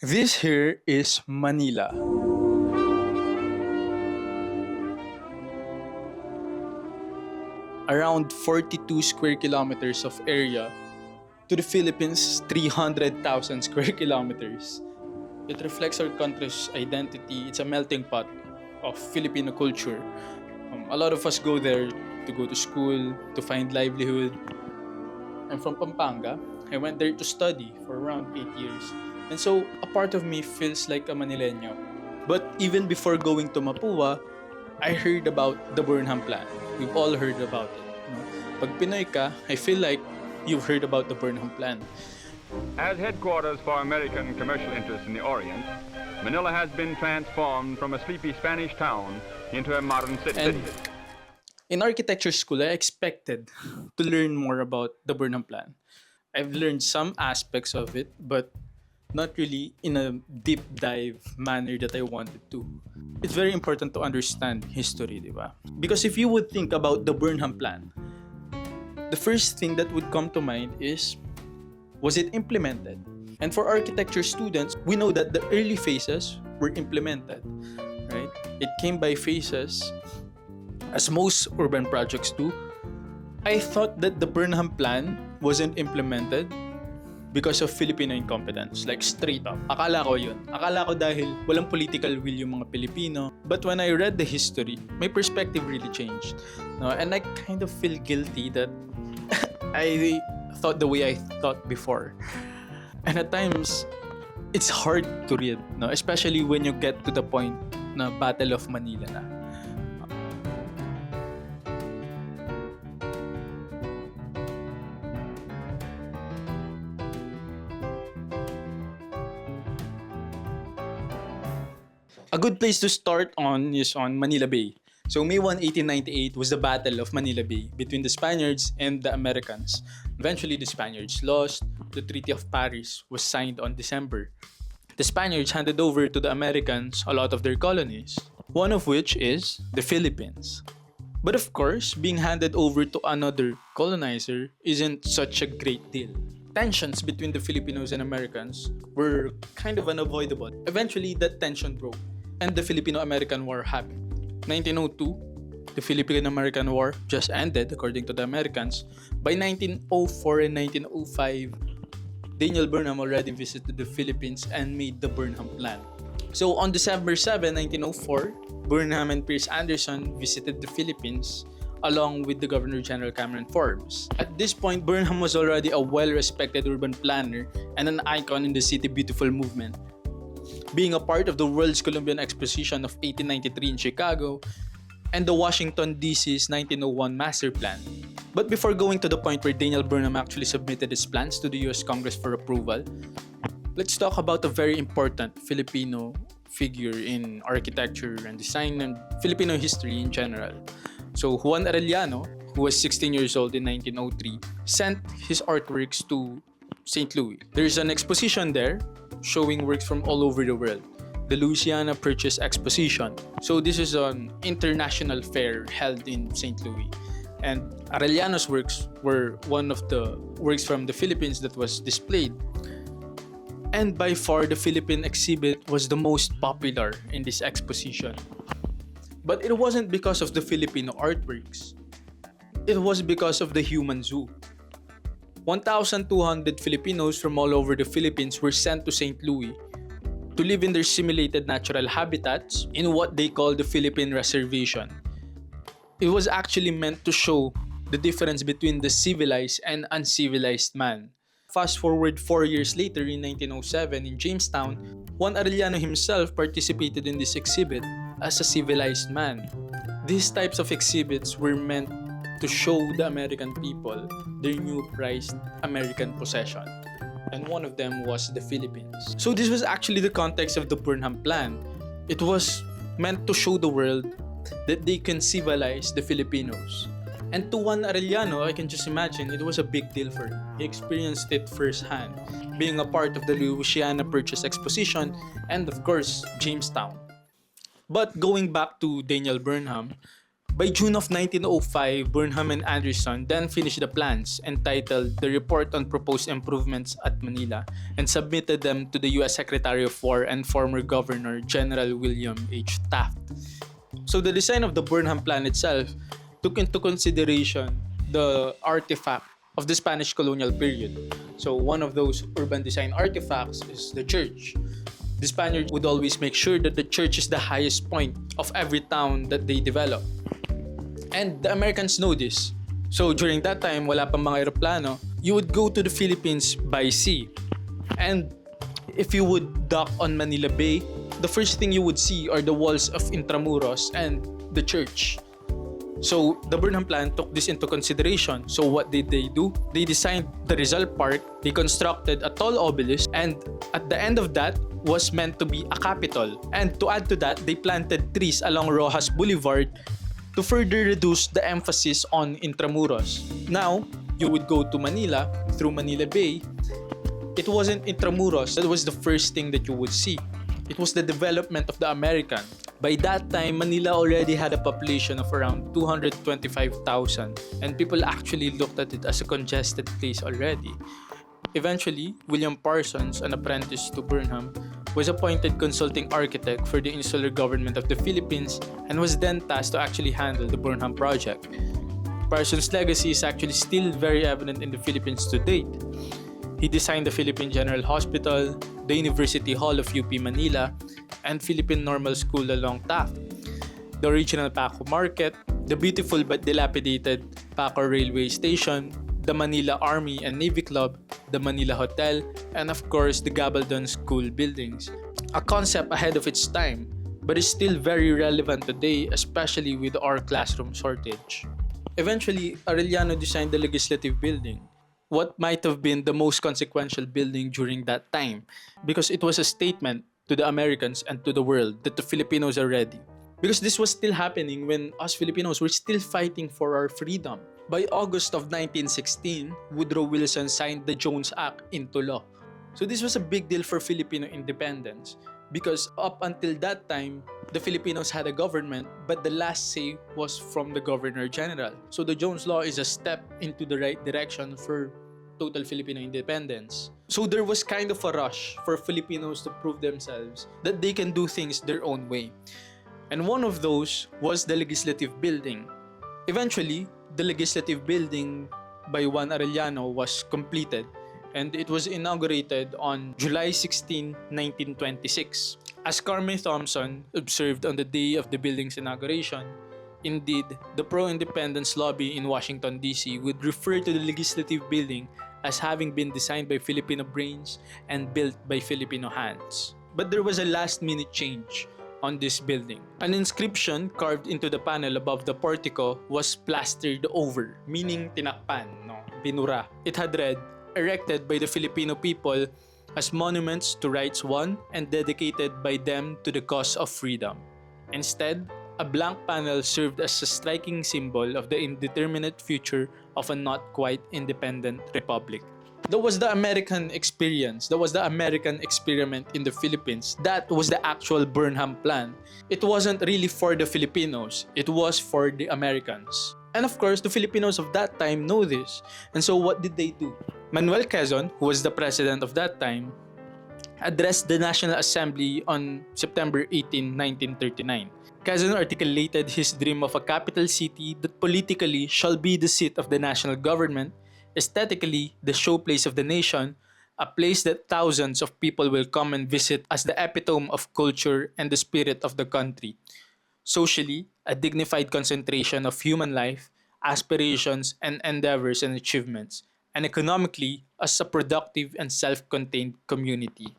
This here is Manila. Around 42 square kilometers of area. To the Philippines, 300,000 square kilometers. It reflects our country's identity. It's a melting pot of Filipino culture. A lot of us go there to go to school, to find livelihood. I'm from Pampanga. I went there to study for around 8 years. And so, a part of me feels like a Manileño. But even before going to Mapua, I heard about the Burnham Plan. We've all heard about it. No? Pag Pinoy ka, I feel like you've heard about the Burnham Plan. As headquarters for American commercial interests in the Orient, Manila has been transformed from a sleepy Spanish town into a modern city. And in architecture school, I expected to learn more about the Burnham Plan. I've learned some aspects of it, but not really in a deep dive manner that I wanted to. It's very important to understand history, di ba? Because if you would think about the Burnham Plan, the first thing that would come to mind is, was it implemented? And for architecture students, we know that the early phases were implemented, right? It came by phases, as most urban projects do. I thought that the Burnham Plan wasn't implemented because of Filipino incompetence. Like, straight up. Akala ko yun. Akala ko dahil walang political will yung mga Pilipino. But when I read the history, my perspective really changed. No? And I kind of feel guilty that I thought the way I thought before. And at times, it's hard to read. No? Especially when you get to the point na Battle of Manila na. A good place to start on is on Manila Bay. So May 1, 1898 was the Battle of Manila Bay between the Spaniards and the Americans. Eventually, the Spaniards lost. The Treaty of Paris was signed on December. The Spaniards handed over to the Americans a lot of their colonies, one of which is the Philippines. But of course, being handed over to another colonizer isn't such a great deal. Tensions between the Filipinos and Americans were kind of unavoidable. Eventually, that tension broke, and the Filipino-American War happened. 1902, the Philippine-American War just ended, according to the Americans. By 1904 and 1905, Daniel Burnham already visited the Philippines and made the Burnham Plan. So on December 7, 1904, Burnham and Pierce Anderson visited the Philippines along with the Governor General Cameron Forbes. At this point, Burnham was already a well-respected urban planner and an icon in the City Beautiful movement, being a part of the World's Columbian Exposition of 1893 in Chicago and the Washington, D.C.'s 1901 Master Plan. But before going to the point where Daniel Burnham actually submitted his plans to the US Congress for approval, let's talk about a very important Filipino figure in architecture and design and Filipino history in general. So Juan Arellano, who was 16 years old in 1903, sent his artworks to St. Louis. There's an exposition there showing works from all over the world, the Louisiana Purchase Exposition. So this is an international fair held in St. Louis. And Arellano's works were one of the works from the Philippines that was displayed. And by far, the Philippine exhibit was the most popular in this exposition. But it wasn't because of the Filipino artworks. It was because of the human zoo. 1,200 Filipinos from all over the Philippines were sent to St. Louis to live in their simulated natural habitats in what they call the Philippine Reservation. It was actually meant to show the difference between the civilized and uncivilized man. Fast forward 4 years later in 1907 in Jamestown, Juan Arellano himself participated in this exhibit as a civilized man. These types of exhibits were meant to show the American people their new prized American possession. And one of them was the Philippines. So this was actually the context of the Burnham Plan. It was meant to show the world that they can civilize the Filipinos. And to Juan Arellano, I can just imagine it was a big deal for him. He experienced it firsthand, being a part of the Louisiana Purchase Exposition and of course, Jamestown. But going back to Daniel Burnham, By June of 1905, Burnham and Anderson then finished the plans entitled The Report on Proposed Improvements at Manila and submitted them to the U.S. Secretary of War and former Governor General William H. Taft. So the design of the Burnham Plan itself took into consideration the artifact of the Spanish colonial period. So one of those urban design artifacts is the church. The Spaniards would always make sure that the church is the highest point of every town that they develop. And the Americans know this. So during that time, wala pang mga aeroplano, you would go to the Philippines by sea. And if you would dock on Manila Bay, the first thing you would see are the walls of Intramuros and the church. So the Burnham Plan took this into consideration. So what did they do? They designed the Rizal Park, they constructed a tall obelisk, and at the end of that was meant to be a capitol. And to add to that, they planted trees along Rojas Boulevard to further reduce the emphasis on Intramuros. Now, you would go to Manila through Manila Bay. It wasn't Intramuros that was the first thing that you would see. It was the development of the American. By that time, Manila already had a population of around 225,000 and people actually looked at it as a congested place already. Eventually, William Parsons, an apprentice to Burnham, was appointed consulting architect for the insular government of the Philippines and was then tasked to actually handle the Burnham project. Parsons' legacy is actually still very evident in the Philippines to date. He designed the Philippine General Hospital, the University Hall of UP Manila, and Philippine Normal School along Taft, the original Paco Market, the beautiful but dilapidated Paco Railway Station, the Manila Army and Navy Club, the Manila Hotel, and of course the Gabaldon School buildings. A concept ahead of its time, but is still very relevant today, especially with our classroom shortage. Eventually, Arellano designed the Legislative Building, what might have been the most consequential building during that time, because it was a statement to the Americans and to the world that the Filipinos are ready. Because this was still happening when us Filipinos were still fighting for our freedom. By August of 1916, Woodrow Wilson signed the Jones Act into law. So this was a big deal for Filipino independence because up until that time, the Filipinos had a government, but the last say was from the Governor General. So the Jones Law is a step into the right direction for total Filipino independence. So there was kind of a rush for Filipinos to prove themselves that they can do things their own way. And one of those was the Legislative Building. Eventually, the Legislative Building by Juan Arellano was completed and it was inaugurated on July 16, 1926. As Carmen Thompson observed on the day of the building's inauguration, indeed, the pro-independence lobby in Washington, D.C. would refer to the Legislative Building as having been designed by Filipino brains and built by Filipino hands. But there was a last-minute change on this building. An inscription carved into the panel above the portico was plastered over, meaning tinakpan, binura. It had read, erected by the Filipino people as monuments to rights won and dedicated by them to the cause of freedom. Instead, a blank panel served as a striking symbol of the indeterminate future of a not quite independent republic. That was the American experience. That was the American experiment in the Philippines. That was the actual Burnham Plan. It wasn't really for the Filipinos. It was for the Americans. And of course, the Filipinos of that time know this. And so what did they do? Manuel Quezon, who was the president of that time, addressed the National Assembly on September 18, 1939. Quezon articulated his dream of a capital city that politically shall be the seat of the national government, aesthetically the showplace of the nation, a place that thousands of people will come and visit as the epitome of culture and the spirit of the country. Socially, a dignified concentration of human life, aspirations, and endeavors and achievements, and economically, as a productive and self-contained community.